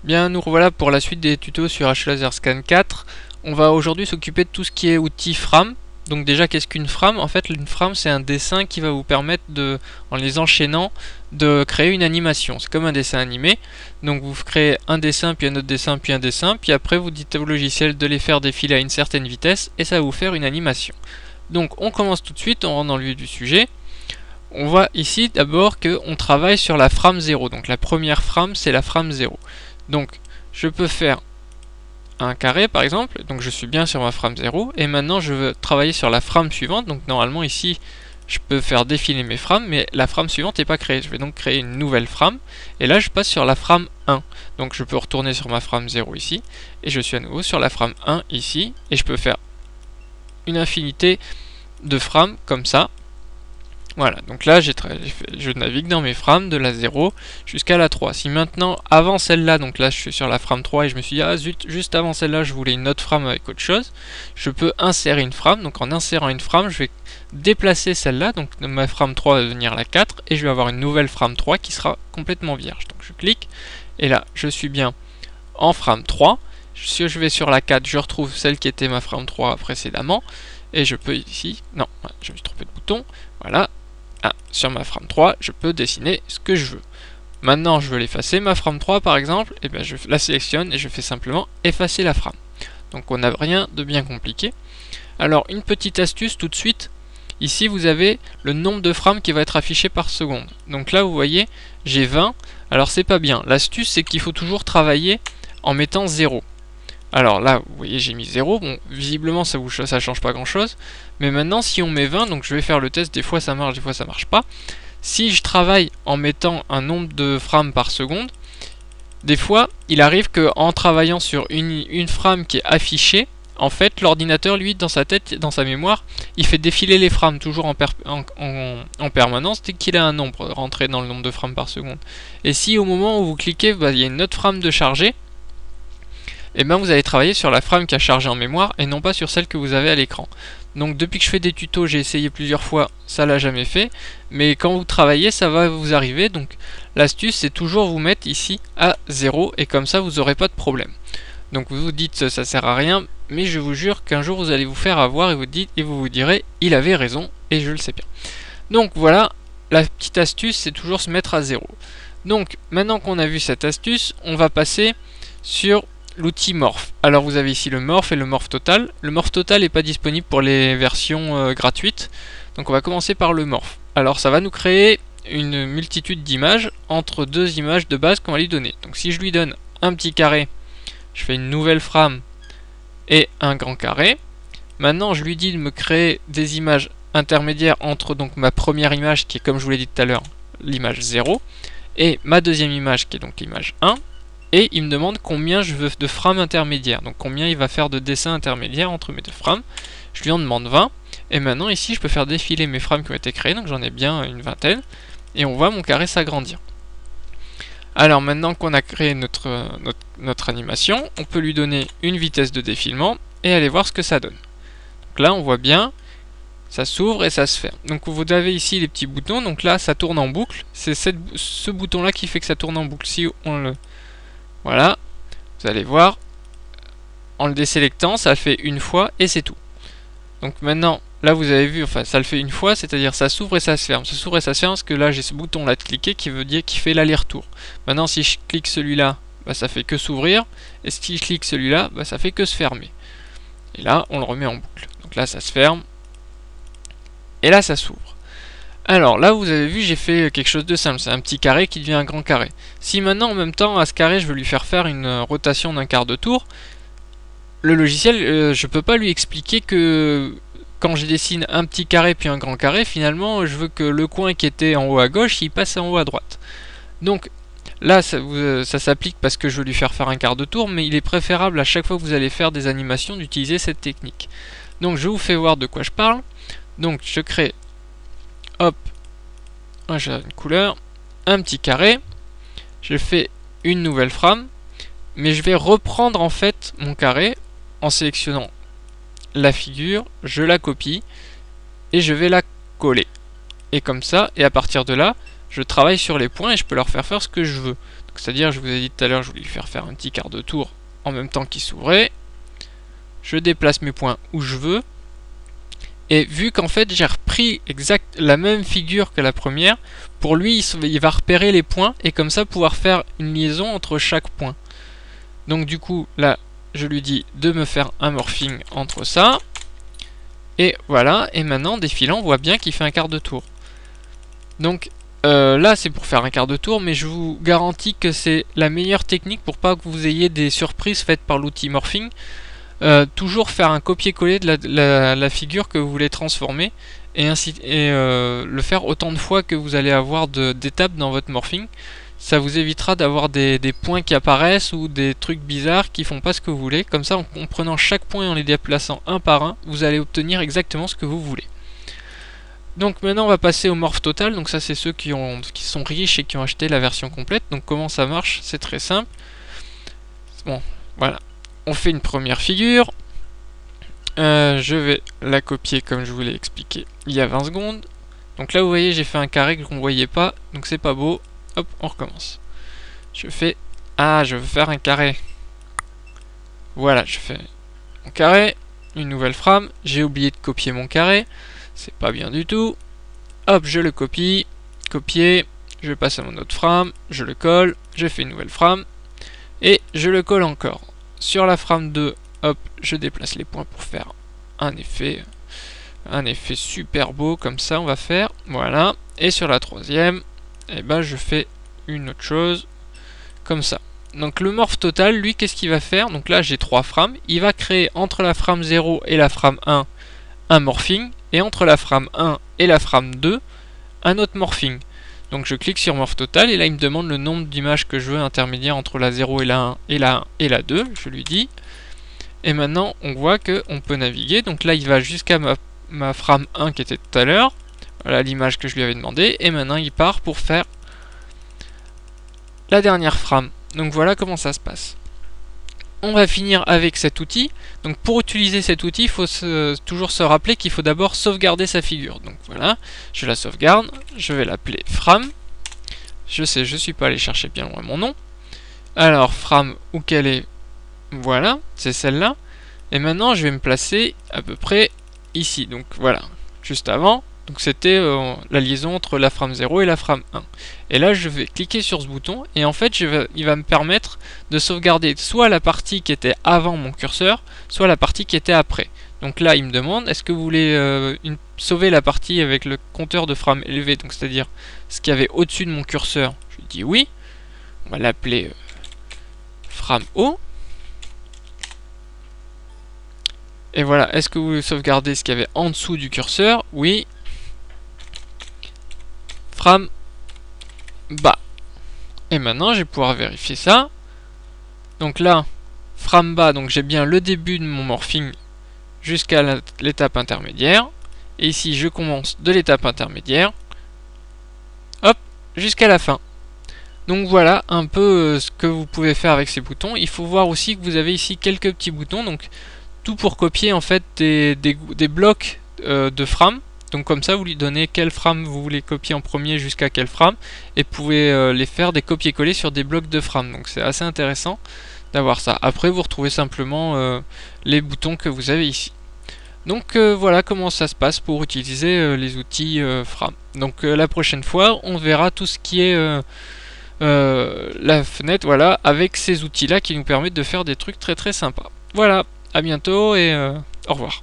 Bien, nous revoilà pour la suite des tutos sur HLaserScan 4. On va aujourd'hui s'occuper de tout ce qui est outils frame. Donc déjà, qu'est-ce qu'une frame? En fait, une frame, c'est un dessin qui va vous permettre de, en les enchaînant, de créer une animation. C'est comme un dessin animé. Donc vous créez un dessin, puis un autre dessin, puis un dessin, puis après vous dites au logiciel de les faire défiler à une certaine vitesse, et ça va vous faire une animation. Donc on commence tout de suite, on rentre dans le vif du sujet. On voit ici d'abord qu'on travaille sur la frame 0. Donc la première frame, c'est la frame 0. Donc je peux faire un carré par exemple, donc je suis bien sur ma frame 0, et maintenant je veux travailler sur la frame suivante. Donc normalement ici je peux faire défiler mes frames, mais la frame suivante n'est pas créée. Je vais donc créer une nouvelle frame, et là je passe sur la frame 1. Donc je peux retourner sur ma frame 0 ici, et je suis à nouveau sur la frame 1 ici, et je peux faire une infinité de frames comme ça. Voilà, donc là je navigue dans mes frames de la 0 jusqu'à la 3. Si maintenant, avant celle-là, donc là je suis sur la frame 3 et je me suis dit, ah zut, juste avant celle-là je voulais une autre frame avec autre chose, je peux insérer une frame. Donc en insérant une frame, je vais déplacer celle-là, donc ma frame 3 va devenir la 4, et je vais avoir une nouvelle frame 3 qui sera complètement vierge. Donc je clique, et là je suis bien en frame 3. Si je vais sur la 4, je retrouve celle qui était ma frame 3 précédemment, et je peux ici, non, je me suis trompé de bouton, voilà. Sur ma frame 3, je peux dessiner ce que je veux. Maintenant, je veux l'effacer, ma frame 3 par exemple, et bien je la sélectionne et je fais simplement effacer la frame. Donc on n'a rien de bien compliqué. Alors une petite astuce tout de suite, ici vous avez le nombre de frames qui va être affiché par seconde. Donc là vous voyez, j'ai 20, alors c'est pas bien. L'astuce c'est qu'il faut toujours travailler en mettant 0. Alors là, vous voyez, j'ai mis 0. Bon, visiblement, ça change pas grand-chose. Mais maintenant, si on met 20, donc je vais faire le test. Des fois, ça marche, des fois, ça marche pas. Si je travaille en mettant un nombre de frames par seconde, des fois, il arrive qu'en travaillant sur une frame qui est affichée, en fait, l'ordinateur, lui, dans sa tête, dans sa mémoire, il fait défiler les frames toujours en permanence dès qu'il a un nombre rentré dans le nombre de frames par seconde. Et si au moment où vous cliquez, il y a une autre frame de charger, et bien vous allez travailler sur la frame qui a chargé en mémoire et non pas sur celle que vous avez à l'écran. Donc depuis que je fais des tutos, j'ai essayé plusieurs fois, ça l'a jamais fait, mais quand vous travaillez, ça va vous arriver. Donc l'astuce, c'est toujours vous mettre ici à 0, et comme ça vous n'aurez pas de problème. Donc vous vous dites ça sert à rien, mais je vous jure qu'un jour vous allez vous faire avoir et vous vous direz il avait raison, et je le sais bien. Donc voilà, la petite astuce, c'est toujours se mettre à 0. Donc maintenant qu'on a vu cette astuce, on va passer sur l'outil morph. Alors vous avez ici le morph et le morph total. Le morph total n'est pas disponible pour les versions gratuites. Donc on va commencer par le morph. Alors ça va nous créer une multitude d'images entre deux images de base qu'on va lui donner. Donc si je lui donne un petit carré, je fais une nouvelle frame et un grand carré. Maintenant je lui dis de me créer des images intermédiaires entre donc ma première image qui est, comme je vous l'ai dit tout à l'heure, l'image 0, et ma deuxième image qui est donc l'image 1. Et il me demande combien je veux de frames intermédiaires. Donc combien il va faire de dessins intermédiaires entre mes deux frames. Je lui en demande 20. Et maintenant ici je peux faire défiler mes frames qui ont été créées. Donc j'en ai bien une vingtaine. Et on voit mon carré s'agrandir. Alors maintenant qu'on a créé notre animation, on peut lui donner une vitesse de défilement. Et aller voir ce que ça donne. Donc là on voit bien, ça s'ouvre et ça se ferme. Donc vous avez ici les petits boutons. Donc là ça tourne en boucle. C'est ce bouton là qui fait que ça tourne en boucle. Si on le... Voilà, vous allez voir, en le désélectant, ça le fait une fois et c'est tout. Donc maintenant, là vous avez vu, enfin ça le fait une fois, c'est-à-dire ça s'ouvre et ça se ferme. Ça s'ouvre et ça se ferme parce que là j'ai ce bouton là de cliquer qui veut dire qu'il fait l'aller-retour. Maintenant si je clique celui-là, ça fait que s'ouvrir, et si je clique celui-là, ça fait que se fermer. Et là on le remet en boucle. Donc là ça se ferme, et là ça s'ouvre. Alors là vous avez vu, j'ai fait quelque chose de simple, c'est un petit carré qui devient un grand carré. Si maintenant en même temps à ce carré je veux lui faire une rotation d'un quart de tour, le logiciel, je peux pas lui expliquer que quand je dessine un petit carré puis un grand carré, finalement je veux que le coin qui était en haut à gauche il passe en haut à droite. Donc là ça s'applique parce que je veux lui faire un quart de tour, mais il est préférable à chaque fois que vous allez faire des animations d'utiliser cette technique. Donc je vous fais voir de quoi je parle. Donc je crée, hop, j'ai une couleur, un petit carré, je fais une nouvelle frame, mais je vais reprendre en fait mon carré en sélectionnant la figure, je la copie et je vais la coller. Et comme ça, et à partir de là, je travaille sur les points et je peux leur faire ce que je veux. C'est-à-dire, je vous ai dit tout à l'heure, je voulais lui faire un petit quart de tour en même temps qu'il s'ouvrait. Je déplace mes points où je veux. Et vu qu'en fait j'ai repris exact la même figure que la première, pour lui il va repérer les points et comme ça pouvoir faire une liaison entre chaque point. Donc du coup là je lui dis de me faire un morphing entre ça. Et voilà, et maintenant défilant on voit bien qu'il fait un quart de tour. Donc là c'est pour faire un quart de tour, mais je vous garantis que c'est la meilleure technique pour pas que vous ayez des surprises faites par l'outil morphing. Toujours faire un copier-coller de la figure que vous voulez transformer et le faire autant de fois que vous allez avoir d'étapes dans votre morphing. Ça vous évitera d'avoir des points qui apparaissent ou des trucs bizarres qui font pas ce que vous voulez. Comme ça, en prenant chaque point et en les déplaçant un par un, vous allez obtenir exactement ce que vous voulez. Donc maintenant on va passer au morph total. Donc ça c'est ceux qui sont riches et qui ont acheté la version complète. Donc comment ça marche? C'est très simple. Bon, voilà. On fait une première figure. Je vais la copier comme je vous l'ai expliqué il y a 20 secondes. Donc là vous voyez j'ai fait un carré qu'on ne voyait pas, donc c'est pas beau. Hop, on recommence. Je fais... Ah, je veux faire un carré. Voilà, je fais mon carré, une nouvelle frame. J'ai oublié de copier mon carré, c'est pas bien du tout. Hop, je le copie, copier, je passe à mon autre frame, je le colle, je fais une nouvelle frame, et je le colle encore. Sur la frame 2, hop, je déplace les points pour faire un effet super beau, comme ça on va faire, voilà. Et sur la troisième, eh ben, je fais une autre chose, comme ça. Donc le morph total, lui, qu'est-ce qu'il va faire? Donc là, j'ai 3 frames, il va créer entre la frame 0 et la frame 1 un morphing, et entre la frame 1 et la frame 2, un autre morphing. Donc je clique sur morph total et là il me demande le nombre d'images que je veux intermédiaire entre la 0 et la 1 et la 1 et la 2, je lui dis. Et maintenant on voit qu'on peut naviguer, donc là il va jusqu'à ma frame 1 qui était tout à l'heure, voilà l'image que je lui avais demandé, et maintenant il part pour faire la dernière frame. Donc voilà comment ça se passe. On va finir avec cet outil. Donc pour utiliser cet outil, il faut toujours se rappeler qu'il faut d'abord sauvegarder sa figure. Donc voilà, je la sauvegarde, je vais l'appeler Fram. Je sais, je suis pas allé chercher bien loin mon nom. Alors Fram, où qu'elle est? Voilà, c'est celle-là. Et maintenant je vais me placer à peu près ici. Donc voilà, juste avant. Donc c'était la liaison entre la frame 0 et la frame 1. Et là je vais cliquer sur ce bouton et en fait il va me permettre de sauvegarder soit la partie qui était avant mon curseur, soit la partie qui était après. Donc là il me demande est-ce que vous voulez sauver la partie avec le compteur de frames élevé, donc c'est-à-dire ce qu'il y avait au-dessus de mon curseur. Je lui dis oui. On va l'appeler frame haut. Et voilà, est-ce que vous voulez sauvegarder ce qu'il y avait en dessous du curseur? Oui. Frame bas. Et maintenant je vais pouvoir vérifier ça. Donc là, frame bas, donc j'ai bien le début de mon morphing jusqu'à l'étape intermédiaire. Et ici je commence de l'étape intermédiaire. Hop, jusqu'à la fin. Donc voilà un peu ce que vous pouvez faire avec ces boutons. Il faut voir aussi que vous avez ici quelques petits boutons. Donc tout pour copier en fait des blocs de frames. Donc comme ça vous lui donnez quelle frame vous voulez copier en premier jusqu'à quelle frame, et vous pouvez les faire des copier-coller sur des blocs de frames. Donc c'est assez intéressant d'avoir ça. Après vous retrouvez simplement les boutons que vous avez ici. Donc voilà comment ça se passe pour utiliser les outils frame. Donc la prochaine fois on verra tout ce qui est la fenêtre, voilà, avec ces outils là qui nous permettent de faire des trucs très très sympas. Voilà, à bientôt et au revoir.